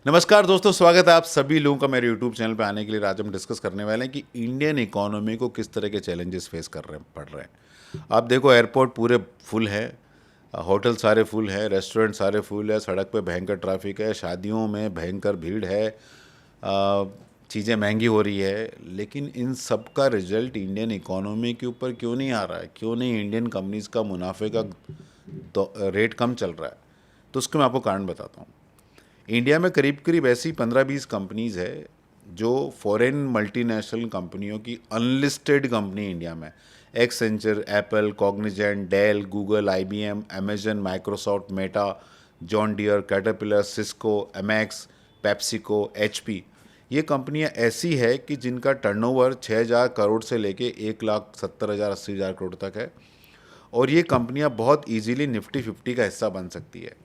नमस्कार दोस्तों, स्वागत है आप सभी लोगों का मेरे यूट्यूब चैनल पे आने के लिए। आज हम डिस्कस करने वाले हैं कि इंडियन इकोनॉमी को किस तरह के चैलेंजेस फेस पड़ रहे हैं। आप देखो, एयरपोर्ट पूरे फुल है, होटल सारे फुल है, रेस्टोरेंट सारे फुल है, सड़क पे भयंकर ट्रैफिक है, शादियों में भयंकर भीड़ है, चीज़ें महंगी हो रही है। लेकिन इन सब का रिजल्ट इंडियन इकोनॉमी के ऊपर क्यों नहीं आ रहा है? क्यों नहीं इंडियन कंपनीज़ का मुनाफे का रेट कम चल रहा है? तो उसके मैं आपको कारण बताता हूँ। इंडिया में करीब करीब ऐसी 15-20 कंपनीज़ है जो फॉरेन मल्टीनेशनल कंपनियों की अनलिस्टेड कंपनी इंडिया में, Accenture, Apple, Cognizant, Dell, Google, IBM, Amazon, Microsoft, Meta, John Deere, Caterpillar, Cisco, Amex, PepsiCo, HP। ये कंपनियां ऐसी है कि जिनका टर्नओवर 6,000 करोड़ से लेके 1,70,000 80,000 करोड़ तक है। और ये कंपनियां बहुत इजीली निफ्टी 50 का हिस्सा बन सकती है।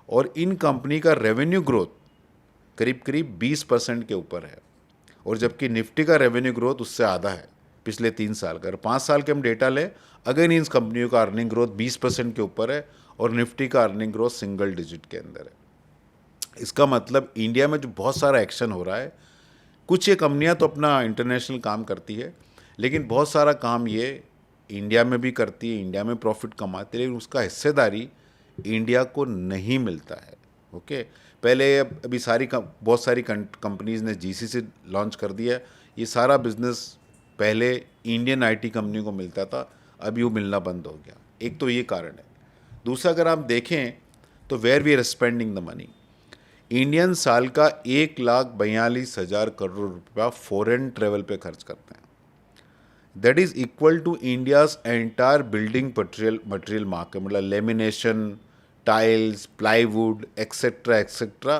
और इन कंपनी का रेवेन्यू ग्रोथ करीब करीब 20% के ऊपर है, और जबकि निफ्टी का रेवेन्यू ग्रोथ उससे आधा है पिछले 3 साल का। अगर 5 साल के हम डेटा लें, अगेन इन कंपनियों का अर्निंग ग्रोथ 20% के ऊपर है और निफ्टी का अर्निंग ग्रोथ सिंगल डिजिट के अंदर है। इसका मतलब इंडिया में जो बहुत सारा एक्शन हो रहा है, कुछ ये कंपनियां तो अपना इंटरनेशनल काम करती है, लेकिन बहुत सारा काम ये इंडिया में भी करती है, इंडिया में प्रॉफिट कमाती है, लेकिन उसका हिस्सेदारी इंडिया को नहीं मिलता है। ओके, पहले अभी बहुत सारी कंपनीज़ ने GCC लॉन्च कर दिया है। ये सारा बिजनेस पहले इंडियन IT कंपनी को मिलता था, अभी वो मिलना बंद हो गया। एक तो ये कारण है। दूसरा, अगर आप देखें तो where we are spending the money, Indian साल का 1,42,000 करोड़ रुपया फॉरेन ट्रेवल पे खर्च करते हैं। That is equal to India's entire building material market, मतलब lamination, tiles, plywood, etcetera etcetera.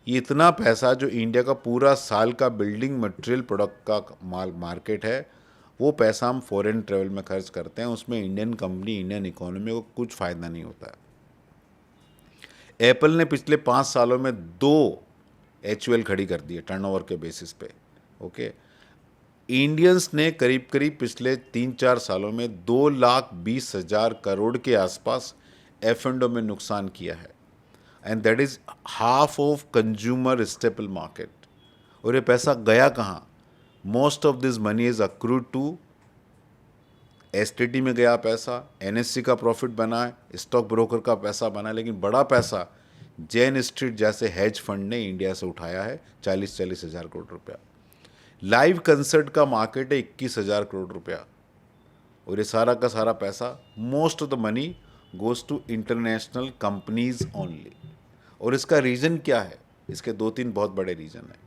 ये इतना पैसा जो इंडिया का पूरा साल का बिल्डिंग मटेरियल प्रोडक्ट का मार्केट है, वो पैसा हम फॉरेन ट्रेवल में खर्च करते हैं। उसमें इंडियन कंपनी, इंडियन इकोनॉमी को कुछ फ़ायदा नहीं होता है। एप्पल ने पिछले 5 सालों में 2 HUL खड़ी कर दी है टर्नओवर के बेसिस पे। ओके, इंडियंस ने करीब करीब पिछले 3-4 सालों में 2,20,000 करोड़ के आसपास F&O में नुकसान किया है, and that is half of consumer staple market. और ये पैसा गया कहाँ? Most of this money is accrued to STT में गया पैसा, NSE का प्रॉफिट बना है, स्टॉक ब्रोकर का पैसा बना है, लेकिन बड़ा पैसा जैन स्ट्रीट जैसे हेज फंड ने इंडिया से उठाया है, 40-40 हज़ार करोड़ रुपया। लाइव कंसर्ट का मार्केट है 21,000 करोड़ रुपया, और ये सारा का सारा पैसा, most of the money goes to international companies only. और इसका रीज़न क्या है? इसके 2-3 बहुत बड़े रीज़न हैं।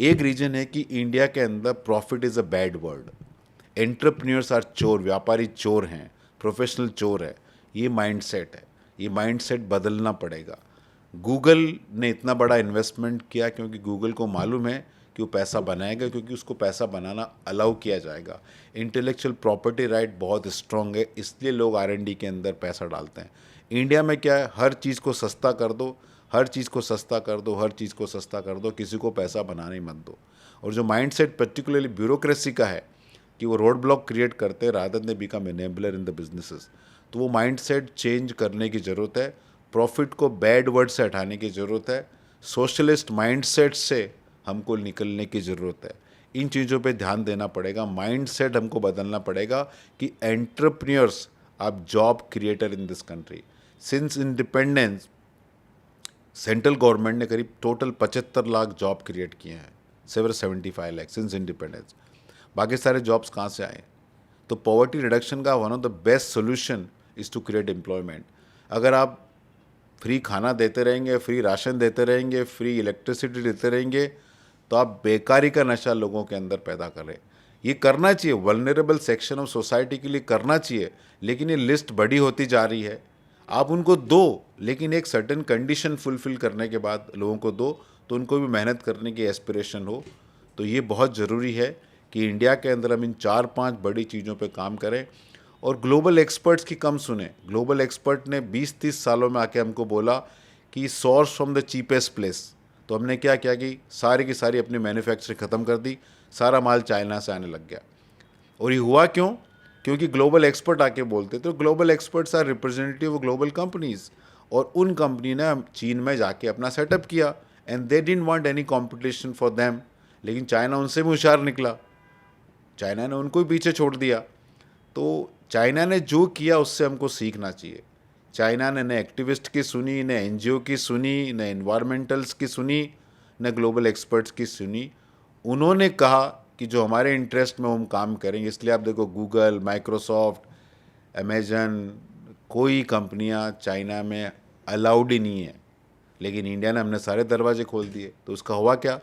एक रीज़न है कि इंडिया के अंदर profit is a bad word. Entrepreneurs are चोर, व्यापारी चोर हैं, प्रोफेशनल चोर है। ये माइंडसेट है, ये माइंडसेट बदलना पड़ेगा। गूगल ने इतना बड़ा इन्वेस्टमेंट किया क्योंकि गूगल को मालूम है कि वो पैसा बनाएगा, क्योंकि उसको पैसा बनाना अलाउ किया जाएगा। इंटेलेक्चुअल प्रॉपर्टी राइट बहुत स्ट्रांग है, इसलिए लोग R&D के अंदर पैसा डालते हैं। इंडिया में क्या है, हर चीज़ को सस्ता कर दो, हर चीज़ को सस्ता कर दो, हर चीज़ को सस्ता कर दो, किसी को पैसा बनाने मत दो। और जो माइंडसेट पर्टिकुलरली ब्यूरोक्रेसी का है कि वो रोड ब्लॉक क्रिएट करते हैं rather than become enabler in the businesses, तो वो माइंडसेट चेंज करने की ज़रूरत है। प्रॉफिट को बैड वर्ड से हटाने की ज़रूरत है। सोशलिस्ट माइंडसेट से हमको निकलने की ज़रूरत है। इन चीज़ों पे ध्यान देना पड़ेगा। माइंडसेट हमको बदलना पड़ेगा कि entrepreneurs are job creator in this country. Since independence central government ने करीब टोटल 75 लाख जॉब क्रिएट किए हैं, 75 लाख सिंस इंडिपेंडेंस। बाकी सारे जॉब्स कहाँ से आए? तो पॉवर्टी रिडक्शन का one of the best solution is to create employment. अगर आप फ्री खाना देते रहेंगे, फ्री राशन देते रहेंगे, फ्री इलेक्ट्रिसिटी देते रहेंगे, तो आप बेकारी का नशा लोगों के अंदर पैदा कर रहे हैं। ये करना चाहिए, वल्नरेबल सेक्शन ऑफ सोसाइटी के लिए करना चाहिए, लेकिन ये लिस्ट बड़ी होती जा रही है। आप उनको दो, लेकिन एक सर्टेन कंडीशन फुलफिल करने के बाद लोगों को दो, तो उनको भी मेहनत करने की एस्पिरेशन हो। तो ये बहुत ज़रूरी है कि इंडिया के अंदर हम इन 4-5 बड़ी चीज़ों पे काम करें और ग्लोबल एक्सपर्ट्स की कम सुने। ग्लोबल एक्सपर्ट ने 20-30 सालों में आके हमको बोला कि source from the cheapest place, तो हमने क्या किया कि सारी की सारी अपनी मैन्युफैक्चरिंग ख़त्म कर दी, सारा माल चाइना से आने लग गया। और ये हुआ क्यों? क्योंकि ग्लोबल एक्सपर्ट आके बोलते, तो global experts are representative of global companies, और उन कंपनी ने चीन में जाके अपना सेटअप किया and they didn't want any competition for them. लेकिन चाइना उनसे भी होशियार निकला, चाइना ने उनको भी पीछे छोड़ दिया। तो चाइना ने जो किया उससे हमको सीखना चाहिए। चाइना ने न एक्टिविस्ट की सुनी, न एनजीओ की सुनी, न इन्वायरमेंटल्स की सुनी, न ग्लोबल एक्सपर्ट्स की सुनी। उन्होंने कहा कि जो हमारे इंटरेस्ट में हम काम करेंगे। इसलिए आप देखो गूगल, माइक्रोसॉफ्ट, अमेजन, कोई कंपनियां चाइना में अलाउड ही नहीं है। लेकिन इंडिया ने हमने सारे दरवाजे खोल दिए। तो उसका हुआ क्या,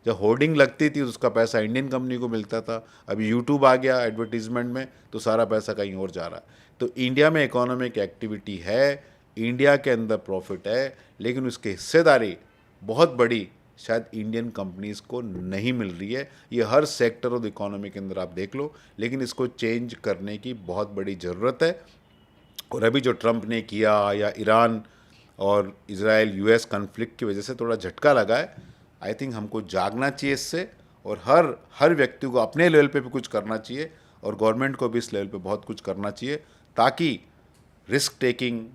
जब होर्डिंग लगती थी तो उसका पैसा इंडियन कंपनी को मिलता था। अभी यूट्यूब आ गया एडवर्टीजमेंट में, तो सारा पैसा कहीं और जा रहा है। तो इंडिया में इकोनॉमिक एक्टिविटी है, इंडिया के अंदर प्रॉफिट है, लेकिन उसकी हिस्सेदारी बहुत बड़ी शायद इंडियन कंपनीज़ को नहीं मिल रही है। ये हर सेक्टर ऑफ इकोनॉमी के अंदर आप देख लो, लेकिन इसको चेंज करने की बहुत बड़ी ज़रूरत है। और अभी जो ट्रंप ने किया या ईरान और इजराइल यूएस कन्फ्लिक्ट की वजह से थोड़ा झटका लगा है, आई थिंक हमको जागना चाहिए इससे। और हर व्यक्ति को अपने लेवल पे भी कुछ करना चाहिए, और गवर्नमेंट को भी इस लेवल पे बहुत कुछ करना चाहिए, ताकि risk taking,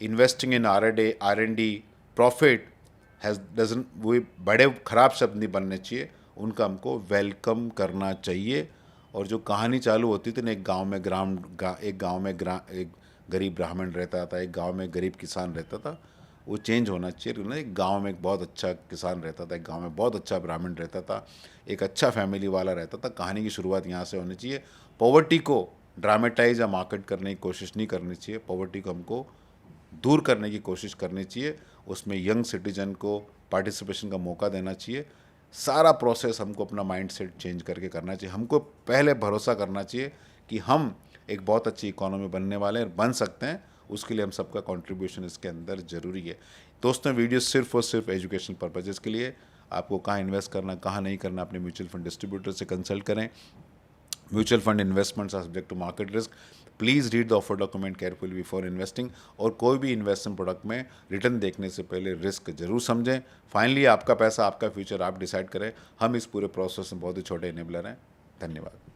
investing in R and D, profit has dozen, वो बड़े ख़राब शब्द नहीं बनने चाहिए, उनका हमको वेलकम करना चाहिए। और जो कहानी चालू होती थी ना, एक गांव में एक गरीब ब्राह्मण रहता था, एक गांव में गरीब किसान रहता था, वो चेंज होना चाहिए ना। एक गांव में एक बहुत अच्छा किसान रहता था, एक गांव में बहुत अच्छा ब्राह्मण रहता था, एक अच्छा फैमिली वाला रहता था। कहानी की शुरुआत यहाँ से होनी चाहिए। पॉवर्टी को ड्रामेटाइज या मार्केट करने की कोशिश नहीं करनी चाहिए। पॉवर्टी को हमको दूर करने की कोशिश करनी चाहिए। उसमें यंग सिटीजन को पार्टिसिपेशन का मौका देना चाहिए। सारा प्रोसेस हमको अपना माइंडसेट चेंज करके करना चाहिए। हमको पहले भरोसा करना चाहिए कि हम एक बहुत अच्छी इकोनॉमी बनने वाले हैं, बन सकते हैं। उसके लिए हम सबका कंट्रीब्यूशन इसके अंदर ज़रूरी है। दोस्तों, वीडियो सिर्फ और सिर्फ एजुकेशन पर्पजेज़ के लिए। आपको कहाँ इन्वेस्ट करना, कहाँ नहीं करना, अपने म्यूचुअल फंड डिस्ट्रीब्यूटर से कंसल्ट करें। Mutual fund investments are subject to market risk. Please read the offer document carefully before investing. और कोई भी इन्वेस्टमेंट प्रोडक्ट में रिटर्न देखने से पहले रिस्क जरूर समझें। फाइनली आपका पैसा, आपका फ्यूचर आप डिसाइड करें। हम इस पूरे प्रोसेस में बहुत ही छोटे इनेबलर हैं। धन्यवाद।